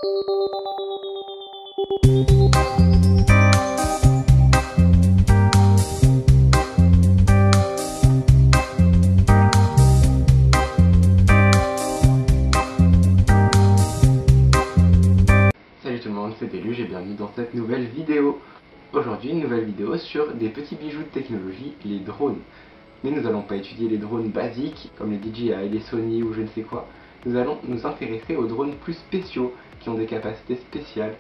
Salut tout le monde, c'est Deluge et bienvenue dans cette nouvelle vidéo. Aujourd'hui, une nouvelle vidéo sur des petits bijoux de technologie, les drones. Mais nous n'allons pas étudier les drones basiques comme les DJI, les Sony ou je ne sais quoi. Nous allons nous intéresser aux drones plus spéciaux qui ont des capacités spéciales,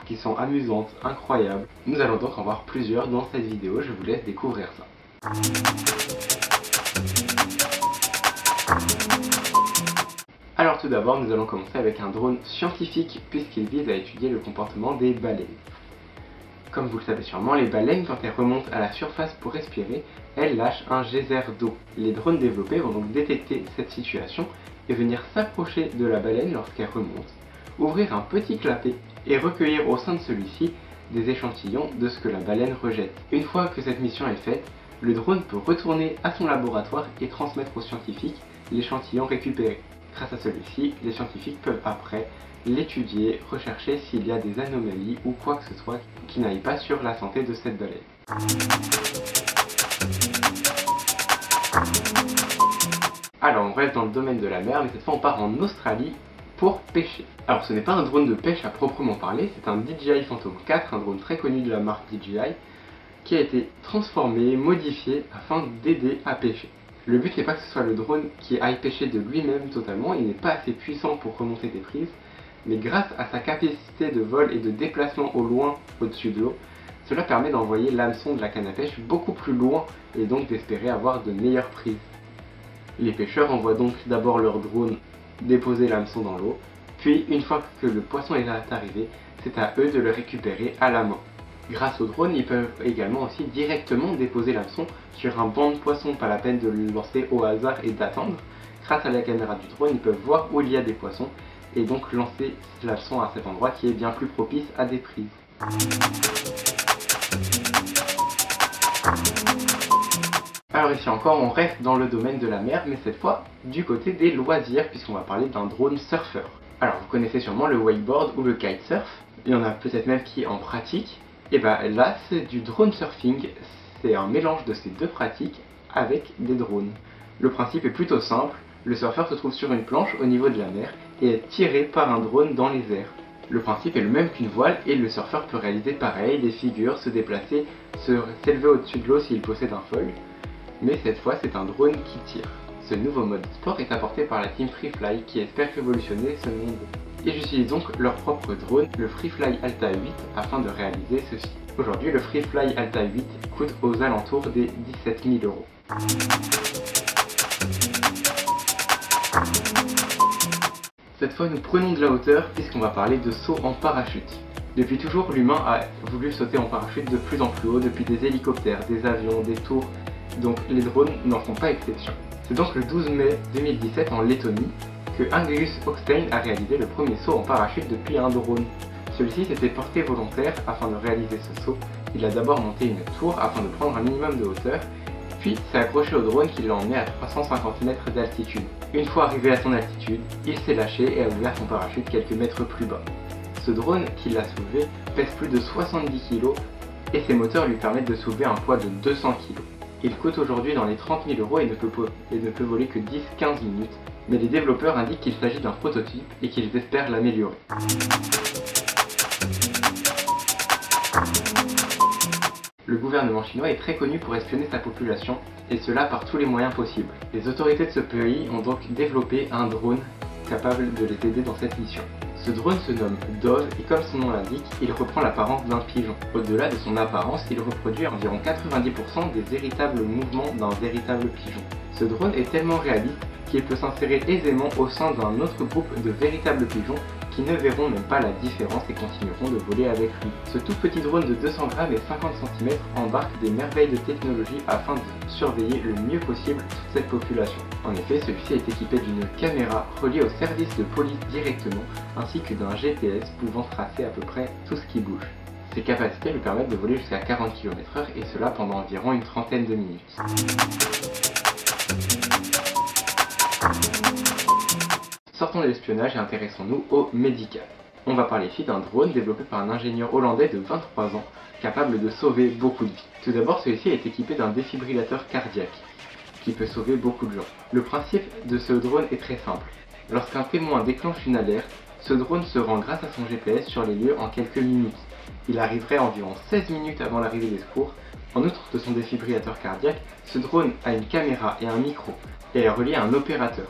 qui sont amusantes, incroyables. Nous allons donc en voir plusieurs dans cette vidéo, je vous laisse découvrir ça. Alors tout d'abord, nous allons commencer avec un drone scientifique puisqu'il vise à étudier le comportement des baleines. Comme vous le savez sûrement, les baleines, quand elles remontent à la surface pour respirer, elles lâchent un geyser d'eau. Les drones développés vont donc détecter cette situation et venir s'approcher de la baleine lorsqu'elle remonte, ouvrir un petit clapet et recueillir au sein de celui-ci des échantillons de ce que la baleine rejette. Une fois que cette mission est faite, le drone peut retourner à son laboratoire et transmettre aux scientifiques l'échantillon récupéré. Grâce à celui-ci, les scientifiques peuvent après l'étudier, rechercher s'il y a des anomalies ou quoi que ce soit qui n'aille pas sur la santé de cette baleine. Alors on reste dans le domaine de la mer, mais cette fois on part en Australie pour pêcher. Alors ce n'est pas un drone de pêche à proprement parler, c'est un DJI Phantom 4, un drone très connu de la marque DJI, qui a été transformé, modifié afin d'aider à pêcher. Le but n'est pas que ce soit le drone qui aille pêcher de lui-même totalement, il n'est pas assez puissant pour remonter des prises, mais grâce à sa capacité de vol et de déplacement au loin au-dessus de l'eau, cela permet d'envoyer l'hameçon de la canne à pêche beaucoup plus loin et donc d'espérer avoir de meilleures prises. Les pêcheurs envoient donc d'abord leur drone déposer l'hameçon dans l'eau, puis une fois que le poisson est arrivé, c'est à eux de le récupérer à la main. Grâce au drone, ils peuvent également aussi directement déposer l'hameçon sur un banc de poissons, pas la peine de le lancer au hasard et d'attendre. Grâce à la caméra du drone, ils peuvent voir où il y a des poissons et donc lancer l'hameçon à cet endroit qui est bien plus propice à des prises. Alors ici encore, on reste dans le domaine de la mer, mais cette fois du côté des loisirs, puisqu'on va parler d'un drone surfeur. Alors vous connaissez sûrement le wakeboard ou le kitesurf, il y en a peut-être même qui en pratiquent. Et bien là, c'est du drone surfing, c'est un mélange de ces deux pratiques avec des drones. Le principe est plutôt simple, le surfeur se trouve sur une planche au niveau de la mer et est tiré par un drone dans les airs. Le principe est le même qu'une voile et le surfeur peut réaliser pareil, des figures, se déplacer, s'élever au-dessus de l'eau s'il possède un foil, mais cette fois c'est un drone qui tire. Ce nouveau mode sport est apporté par la team Freefly qui espère révolutionner ce monde. Ils utilisent donc leur propre drone, le Freefly Alta 8, afin de réaliser ceci. Aujourd'hui, le Freefly Alta 8 coûte aux alentours des 17 000 €. Cette fois, nous prenons de la hauteur puisqu'on va parler de saut en parachute. Depuis toujours, l'humain a voulu sauter en parachute de plus en plus haut, depuis des hélicoptères, des avions, des tours, donc les drones n'en font pas exception. C'est donc le 12 mai 2017 en Lettonie que Angus Hochstein a réalisé le premier saut en parachute depuis un drone. Celui-ci s'était porté volontaire afin de réaliser ce saut. Il a d'abord monté une tour afin de prendre un minimum de hauteur, puis s'est accroché au drone qui l'a emmené à 350 mètres d'altitude. Une fois arrivé à son altitude, il s'est lâché et a ouvert son parachute quelques mètres plus bas. Ce drone qui l'a soulevé pèse plus de 70 kg et ses moteurs lui permettent de soulever un poids de 200 kg. Il coûte aujourd'hui dans les 30 000 € et ne peut voler que 10-15 minutes, mais les développeurs indiquent qu'il s'agit d'un prototype et qu'ils espèrent l'améliorer. Le gouvernement chinois est très connu pour espionner sa population, et cela par tous les moyens possibles. Les autorités de ce pays ont donc développé un drone capable de les aider dans cette mission. Ce drone se nomme Dove et comme son nom l'indique, il reprend l'apparence d'un pigeon. Au-delà de son apparence, il reproduit environ 90% des véritables mouvements d'un véritable pigeon. Ce drone est tellement réaliste qu'il peut s'insérer aisément au sein d'un autre groupe de véritables pigeons qui ne verront même pas la différence et continueront de voler avec lui. Ce tout petit drone de 200 grammes et 50 cm embarque des merveilles de technologie afin de surveiller le mieux possible toute cette population. En effet, celui-ci est équipé d'une caméra reliée au service de police directement, ainsi que d'un GPS pouvant tracer à peu près tout ce qui bouge. Ses capacités lui permettent de voler jusqu'à 40 km/h et cela pendant environ une trentaine de minutes. Sortons de l'espionnage et intéressons-nous au médical. On va parler ici d'un drone développé par un ingénieur hollandais de 23 ans, capable de sauver beaucoup de vies. Tout d'abord, celui-ci est équipé d'un défibrillateur cardiaque, qui peut sauver beaucoup de gens. Le principe de ce drone est très simple. Lorsqu'un témoin déclenche une alerte, ce drone se rend grâce à son GPS sur les lieux en quelques minutes. Il arriverait environ 16 minutes avant l'arrivée des secours. En outre de son défibrillateur cardiaque, ce drone a une caméra et un micro, et est relié à un opérateur.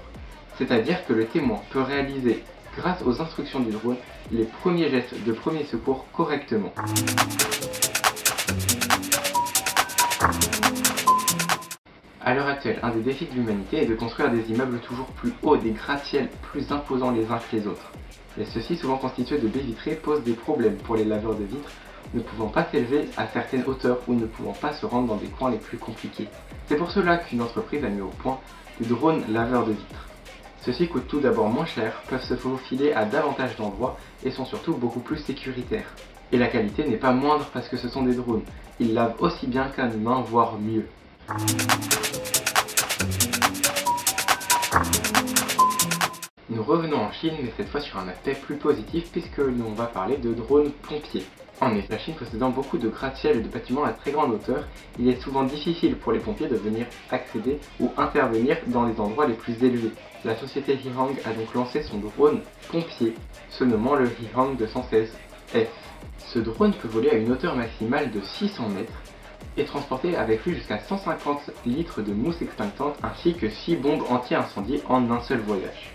C'est-à-dire que le témoin peut réaliser, grâce aux instructions du drone, les premiers gestes de premier secours correctement. À l'heure actuelle, un des défis de l'humanité est de construire des immeubles toujours plus hauts, des gratte-ciels plus imposants les uns que les autres. Mais ceux-ci, souvent constitués de baies vitrées, posent des problèmes pour les laveurs de vitres, ne pouvant pas s'élever à certaines hauteurs ou ne pouvant pas se rendre dans des coins les plus compliqués. C'est pour cela qu'une entreprise a mis au point des drones laveurs de vitres. Ceux-ci coûtent tout d'abord moins cher, peuvent se faufiler à davantage d'endroits et sont surtout beaucoup plus sécuritaires. Et la qualité n'est pas moindre parce que ce sont des drones. Ils lavent aussi bien qu'un humain, voire mieux. Nous revenons en Chine, mais cette fois sur un aspect plus positif puisque l'on va parler de drones pompiers. En effet, la Chine possédant beaucoup de gratte-ciel et de bâtiments à très grande hauteur, il est souvent difficile pour les pompiers de venir accéder ou intervenir dans les endroits les plus élevés. La société Hihang a donc lancé son drone pompier, se nommant le Hihang 216F. Ce drone peut voler à une hauteur maximale de 600 mètres et transporter avec lui jusqu'à 150 litres de mousse extinctante ainsi que 6 bombes anti-incendie en un seul voyage.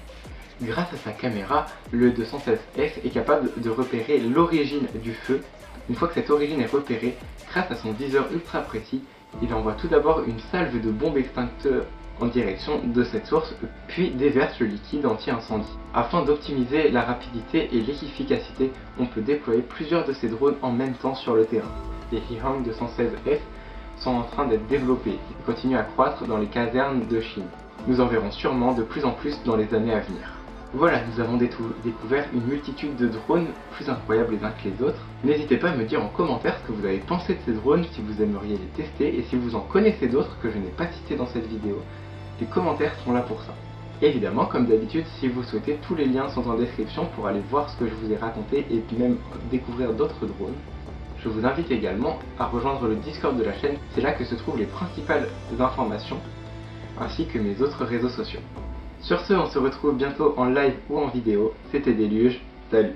Grâce à sa caméra, le 216S est capable de repérer l'origine du feu. Une fois que cette origine est repérée, grâce à son viseur ultra précis, il envoie tout d'abord une salve de bombes extincteurs en direction de cette source, puis déverse le liquide anti-incendie. Afin d'optimiser la rapidité et l'efficacité, on peut déployer plusieurs de ces drones en même temps sur le terrain. Les Hihang 216F sont en train d'être développés et continuent à croître dans les casernes de Chine. Nous en verrons sûrement de plus en plus dans les années à venir. Voilà, nous avons découvert une multitude de drones plus incroyables les uns que les autres. N'hésitez pas à me dire en commentaire ce que vous avez pensé de ces drones, si vous aimeriez les tester et si vous en connaissez d'autres que je n'ai pas cités dans cette vidéo. Les commentaires sont là pour ça. Évidemment, comme d'habitude, si vous souhaitez, tous les liens sont en description pour aller voir ce que je vous ai raconté et puis même découvrir d'autres drones. Je vous invite également à rejoindre le Discord de la chaîne, c'est là que se trouvent les principales informations, ainsi que mes autres réseaux sociaux. Sur ce, on se retrouve bientôt en live ou en vidéo. C'était Déluge, salut!